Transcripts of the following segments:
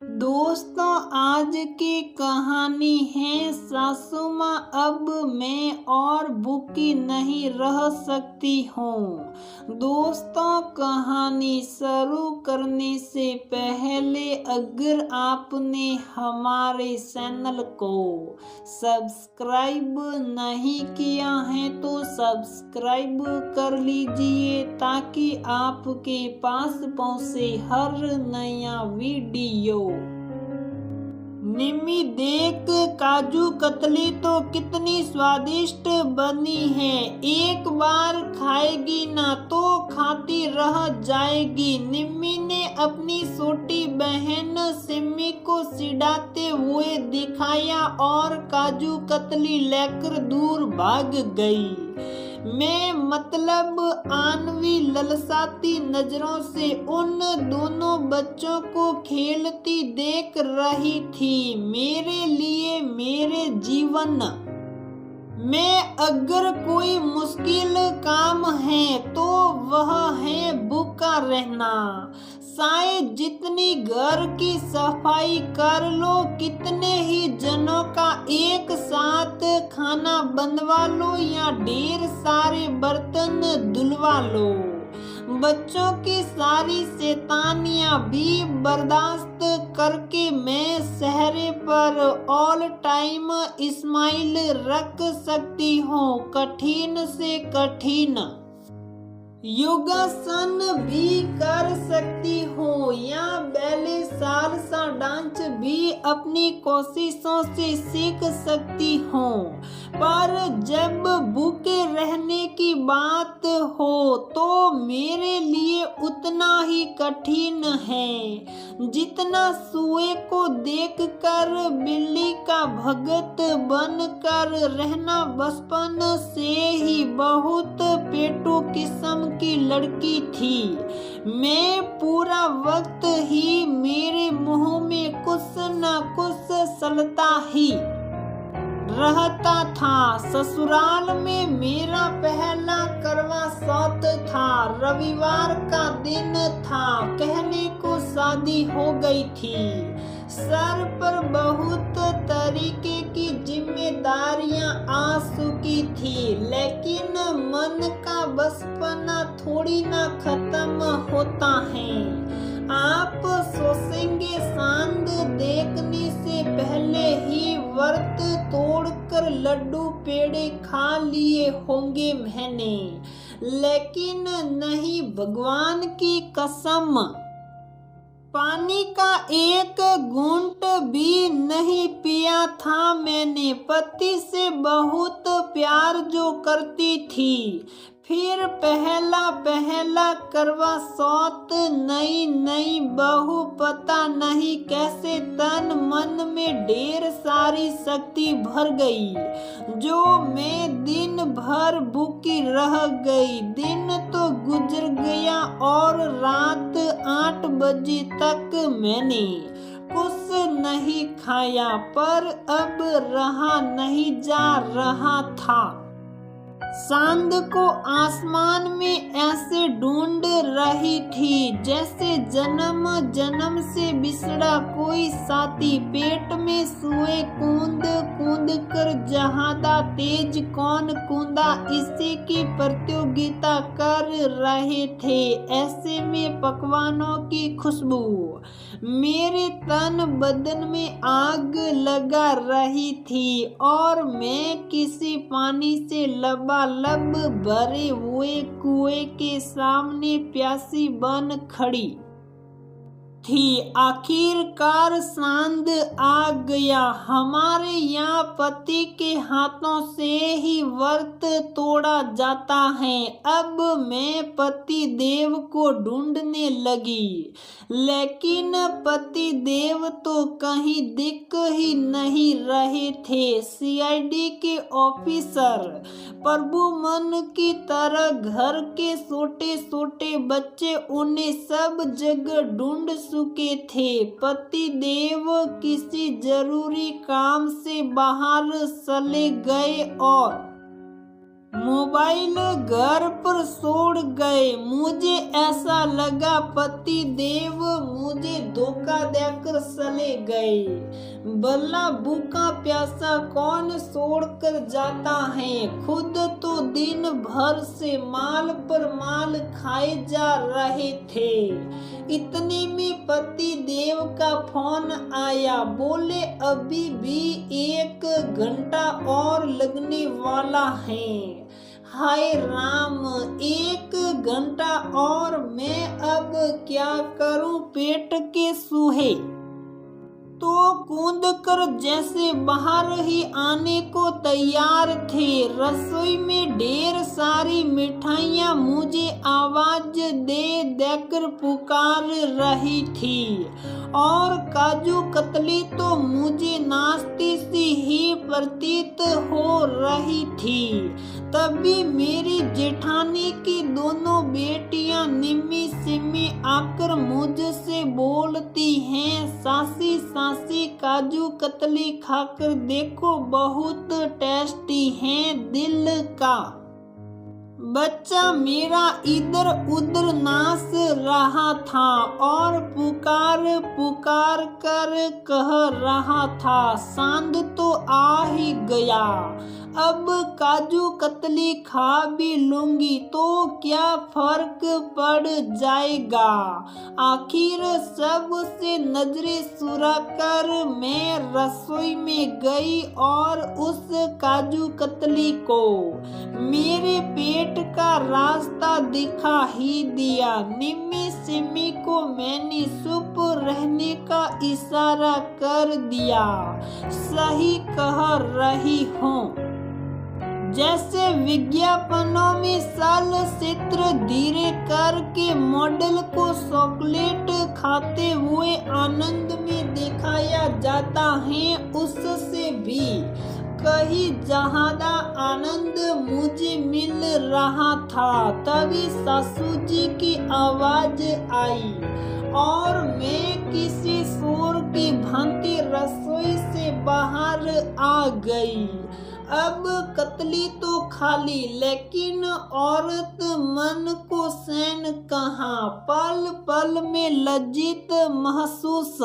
दोस्तों, आज की कहानी है सासू माँ अब मैं और भूखी नहीं रह सकती हूँ। दोस्तों, कहानी शुरू करने से पहले अगर आपने हमारे चैनल को सब्सक्राइब नहीं किया है तो सब्सक्राइब कर लीजिए ताकि आपके पास पहुँचे हर नया वीडियो। निम्मी, देख काजू कतली तो कितनी स्वादिष्ट बनी है। एक बार खाएगी ना तो खाती रह जाएगी। निम्मी ने अपनी छोटी बहन सिम्मी को चिढ़ाते हुए दिखाया और काजू कतली लेकर दूर भाग गई। मैं मतलब आनवी ललचाती नजरों से उन दोनों बच्चों को खेलती देख रही थी। मेरे लिए मेरे जीवन में अगर कोई मुश्किल काम है तो वह है भूखा रहना। शायद जितनी घर की सफाई कर लो, कितने ही जनों का एक साथ खाना बनवा लो या ढेर सारे बर्तन धुलवा लो, बच्चों की सारी शैतानियां भी बर्दाश्त करके मैं चेहरे पर ऑल टाइम स्माइल रख सकती हूँ। कठिन से कठिन योगासन भी कर सकती हूँ या बैले सालसा डांस भी अपनी कोशिशों से सीख सकती हूँ। पर जब भूखे रहने की बात हो तो मेरे लिए उतना ही कठिन है जितना सुए को देखकर बिल्ली का भगत बनकर रहना। बचपन से ही बहुत पेटू किस्म की लड़की थी। मैं पूरा वक्त ही मेरे मुंह में कुछ न कुछ चलता ही रहता था। ससुराल में मेरा पहला करवा चौथ था। रविवार का दिन था। कहने को शादी हो गई थी। सर पर बहुत तरीके की जिम्मेदारियां आ चुकी थी, लेकिन मन का बचपना थोड़ी ना खत्म होता है। आप सोचेंगे चांद देखने से पहले ही व्रत तोड़कर लड्डू पेड़े खा लिए होंगे मैंने, लेकिन नहीं, भगवान की कसम पानी का एक घूंट भी नहीं पिया था मैंने। पति से बहुत प्यार जो करती थी, फिर पहला करवा चौथ, नई बहू, पता नहीं कैसे तन मन में ढेर सारी शक्ति भर गई जो मैं दिन भर भूखी रह गई। दिन तो गुजर गया और रात 8 बजे तक मैंने कुछ नहीं खाया, पर अब रहा नहीं जा रहा था। चांद को आसमान में ऐसे ढूंढ रही थी जैसे जन्म जन्म से बिछड़ा कोई साथी। पेट में सुए कूद कूद कर ज्यादा तेज कौन कूदा, इसी की प्रतियोगिता कर रहे थे। ऐसे में पकवानों की खुशबू मेरे तन बदन में आग लगा रही थी और मैं किसी पानी से लबालब भरे हुए कुएं के सामने प्यासी बन खड़ी थी। आखिरकार चांद आ गया। हमारे यहाँ पति के हाथों से ही व्रत तोड़ा जाता है। अब मैं पति देव को ढूंढने लगी, लेकिन पति देव तो कहीं दिख ही नहीं रहे थे। सीआईडी के ऑफिसर प्रभु मन की तरह घर के छोटे छोटे बच्चे उन्हें सब जगह ढूंढ चुके थे। पति देव किसी जरूरी काम से बाहर चले गए और मोबाइल घर पर छोड़ गए। मुझे ऐसा लगा पति देव मुझे धोखा देकर चले गए। भला भूखा प्यासा कौन छोड़कर जाता है। खुद तो दिन भर से माल पर माल खाए जा रहे थे। इतने में पति देव का फोन आया। बोले अभी भी 1 घंटा और लगने वाला है। हाय राम, 1 घंटा और मैं अब क्या करूं। पेट के सूहे तो कूद कर जैसे बाहर ही आने को तैयार थे। रसोई में ढेर सारी मिठाइयाँ मुझे आवाज दे देकर पुकार रही थी और काजू कतली तो मुझे नाश्ते सी ही प्रतीत हो रही थी। तभी मेरी जेठानी की दोनों बेटियां निम्मी सिम्मी आकर मुझसे बोलती हैं, सासी सासी काजू कतली खाकर देखो बहुत टेस्टी है दिल का। बच्चा मेरा इधर उधर नाच रहा था और पुकार पुकार कर कह रहा था, सांद तो आ ही गया। अब काजू कतली खा भी लूंगी तो क्या फर्क पड़ जाएगा। आखिर सबसे नजरें चुरा कर मैं रसोई में गई और उस काजू कतली को मेरे पेट का रास्ता दिखा ही दिया। निम्मी सिम्मी को मैंने चुप रहने का इशारा कर दिया। सही कह रही हूँ। जैसे विज्ञापनों में चलचित्र धीरे करके मॉडल को चॉकलेट खाते हुए आनंद में दिखाया जाता है, उससे भी कहीं ज्यादा आनंद मुझे मिल रहा था। तभी सासू जी की आवाज आई और मैं किसी शोर की भांति रसोई से बाहर आ गई। अब कतली तो खाली, लेकिन औरत मन को चैन कहाँ। पल पल में लज्जित महसूस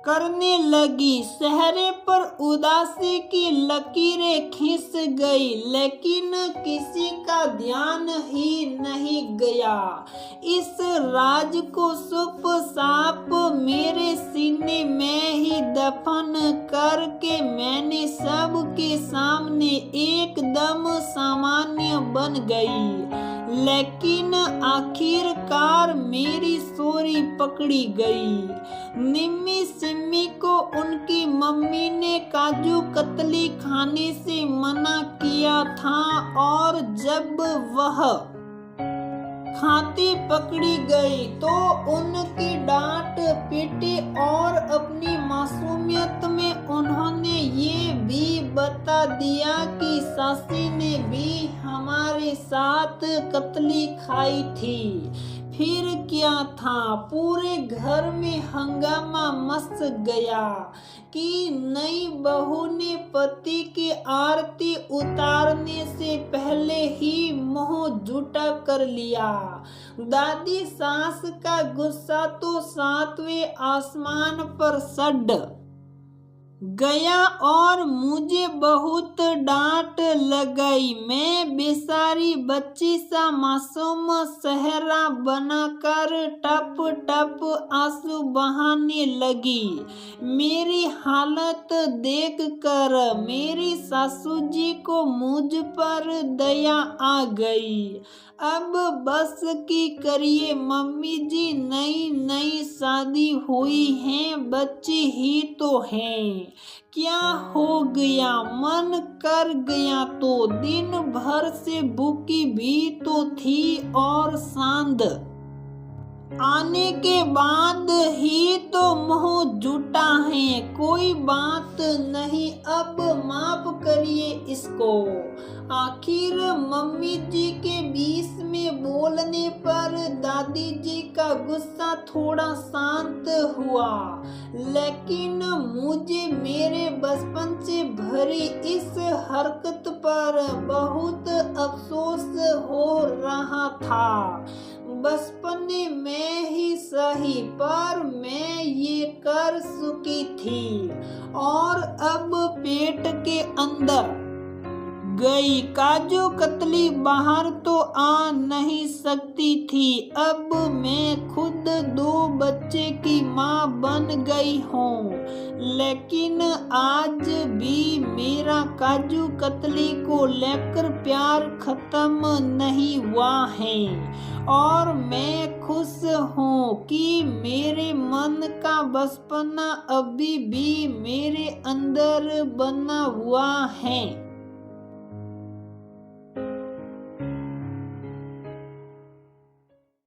करने लगी। चेहरे पर उदासी की लकीरें खिंच गई, लेकिन किसी का ध्यान ही नहीं गया। इस राज को चुप साप मेरे सीने में ही दफन करके मैंने सबके सामने एकदम सामान्य बन गई। लेकिन आखिरकार मेरी चोरी पकड़ी गई। निम्मी सिम्मी को उनकी मम्मी ने काजू कतली खाने से मना किया था और जब वह खाती पकड़ी गई तो उनकी डांट पीटी और अपनी मासूमियत में उन्होंने ये भी बता दिया कि सासी ने भी हमारे साथ कतली खाई थी। फिर क्या था, पूरे घर में हंगामा मच गया कि नई बहू ने पति की आरती उतारने से पहले ही मुंह झूठा कर लिया। दादी सास का गुस्सा तो 7वें आसमान पर चढ़ गया और मुझे बहुत डांट लगाई। मैं बेचारी बच्ची सा मासूम चेहरा बनाकर टप टप आंसू बहाने लगी। मेरी हालत देखकर मेरी सासू जी को मुझ पर दया आ गई। अब बस की करिए मम्मी जी, नई नई शादी हुई है, बच्ची ही तो है, क्या हो गया, मन कर गया तो। दिन भर से भूखी भी तो थी और सांद आने के बाद ही तो मुंह झूठा है। कोई बात नहीं, अब माफ करिए इसको। आखिर मम्मी जी के बीच में बोलने पर दादी जी का गुस्सा थोड़ा शांत हुआ, लेकिन मुझे मेरे बचपन से भरी इस हरकत पर बहुत अफसोस हो रहा था। बचपने में ही सही पर मैं ये कर चुकी थी और अब पेट के अंदर गई काजू कतली बाहर तो आ नहीं सकती थी। अब मैं खुद 2 बच्चे की माँ बन गई हूँ, लेकिन आज भी मेरा काजू कतली को लेकर प्यार खत्म नहीं हुआ है और मैं खुश हूँ कि मेरे मन का बचपना अभी भी मेरे अंदर बना हुआ है।